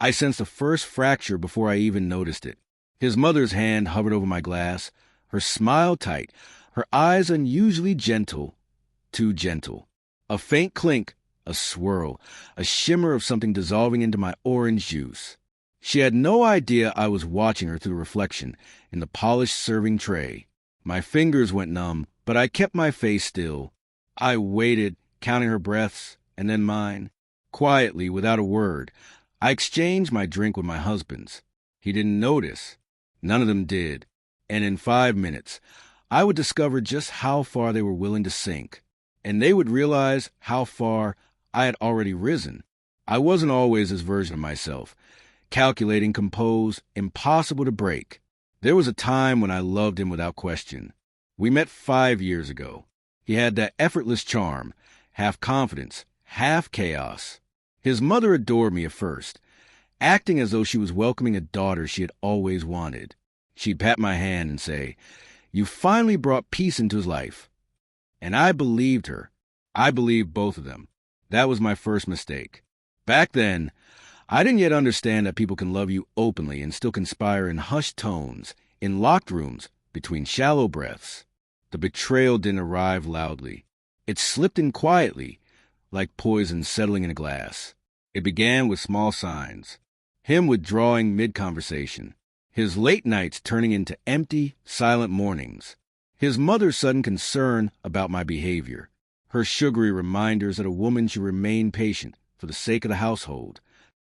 I sensed the first fracture before I even noticed it. His mother's hand hovered over my glass, her smile tight, her eyes unusually gentle, too gentle. A faint clink, a swirl, a shimmer of something dissolving into my orange juice. She had no idea I was watching her through the reflection in the polished serving tray. My fingers went numb, but I kept my face still. I waited, counting her breaths, and then mine. Quietly, without a word, I exchanged my drink with my husband's. He didn't notice. None of them did. And in 5 minutes, I would discover just how far they were willing to sink. And they would realize how far I had already risen. I wasn't always this version of myself. Calculating, composed, impossible to break. There was a time when I loved him without question. We met 5 years ago. He had that effortless charm, half confidence, half chaos. His mother adored me at first, acting as though she was welcoming a daughter she had always wanted. She'd pat my hand and say, "You finally brought peace into his life." And I believed her. I believed both of them. That was my first mistake. Back then, I didn't yet understand that people can love you openly and still conspire in hushed tones, in locked rooms, between shallow breaths. The betrayal didn't arrive loudly. It slipped in quietly, like poison settling in a glass. It began with small signs. Him withdrawing mid-conversation. His late nights turning into empty, silent mornings. His mother's sudden concern about my behavior. Her sugary reminders that a woman should remain patient for the sake of the household.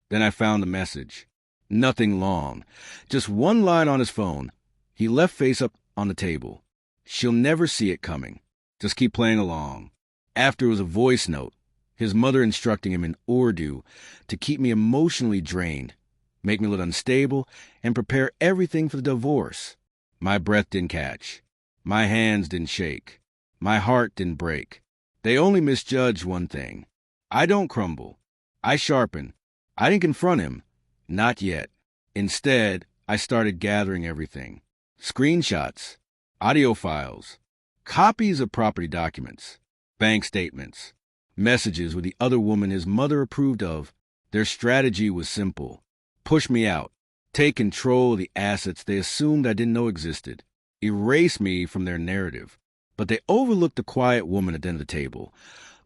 Then I found the message. Nothing long. Just one line on his phone. He left face up on the table. She'll never see it coming. Just keep playing along. After was a voice note. His mother instructing him in Urdu to keep me emotionally drained, make me look unstable, and prepare everything for the divorce. My breath didn't catch. My hands didn't shake. My heart didn't break. They only misjudged one thing. I don't crumble. I sharpen. I didn't confront him. Not yet. Instead, I started gathering everything. Screenshots, audio files, copies of property documents, bank statements, messages with the other woman his mother approved of. Their strategy was simple. Push me out. Take control of the assets they assumed I didn't know existed. Erase me from their narrative. But they overlooked the quiet woman at the end of the table.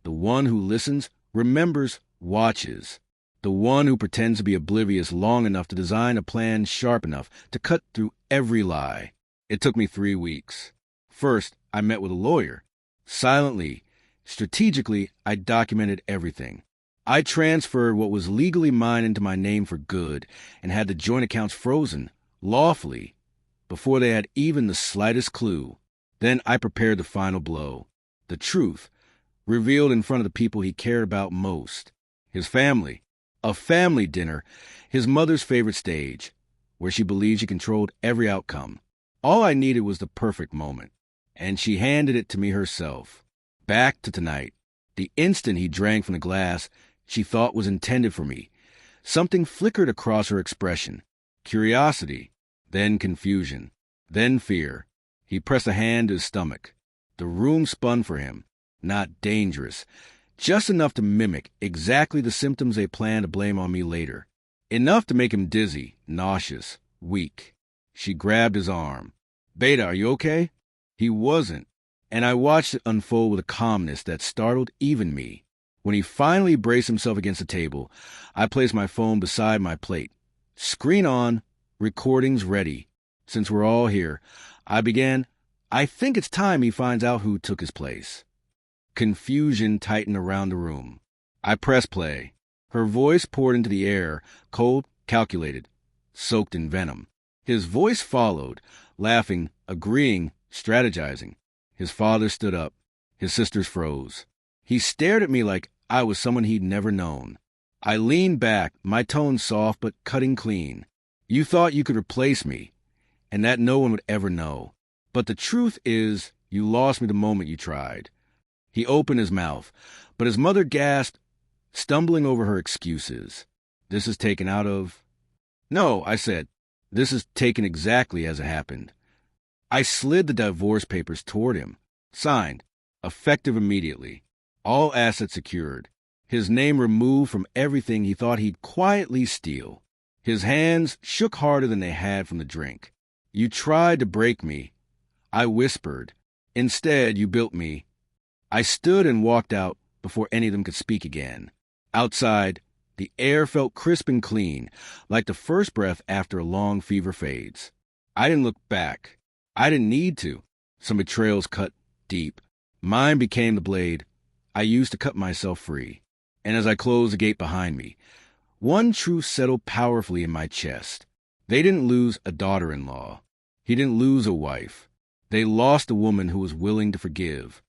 The one who listens, remembers, watches. The one who pretends to be oblivious long enough to design a plan sharp enough to cut through every lie. It took me 3 weeks. First, I met with a lawyer. Silently, strategically, I documented everything. I transferred what was legally mine into my name for good and had the joint accounts frozen, lawfully, before they had even the slightest clue. Then I prepared the final blow. The truth, revealed in front of the people he cared about most. His family. A family dinner, his mother's favorite stage, where she believed she controlled every outcome. All I needed was the perfect moment, and she handed it to me herself. Back to tonight. The instant he drank from the glass she thought was intended for me, something flickered across her expression. Curiosity, then confusion, then fear. He pressed a hand to his stomach. The room spun for him. Not dangerous. Just enough to mimic exactly the symptoms they planned to blame on me later. Enough to make him dizzy, nauseous, weak. She grabbed his arm. "Beta, are you okay?" He wasn't, and I watched it unfold with a calmness that startled even me. When he finally braced himself against the table, I placed my phone beside my plate. Screen on, recordings ready. Since we're all here, I began, "I think it's time he finds out who took his place." Confusion tightened around the room. I pressed play. Her voice poured into the air, cold, calculated, soaked in venom. His voice followed, laughing, agreeing, strategizing. His father stood up. His sisters froze. He stared at me like I was someone he'd never known. I leaned back, my tone soft but cutting clean. "You thought you could replace me, and that no one would ever know. But the truth is, you lost me the moment you tried." He opened his mouth, but his mother gasped, stumbling over her excuses. "This is taken out of—" "No," I said. "This is taken exactly as it happened." I slid the divorce papers toward him. Signed. Effective immediately. All assets secured. His name removed from everything he thought he'd quietly steal. His hands shook harder than they had from the drink. You tried to break me. I whispered. Instead, you built me. I stood and walked out before any of them could speak again. Outside, the air felt crisp and clean, like the first breath after a long fever fades. I didn't look back. I didn't need to. Some betrayals cut deep. Mine became the blade I used to cut myself free. And as I closed the gate behind me, one truth settled powerfully in my chest. They didn't lose a daughter-in-law. He didn't lose a wife. They lost a woman who was willing to forgive.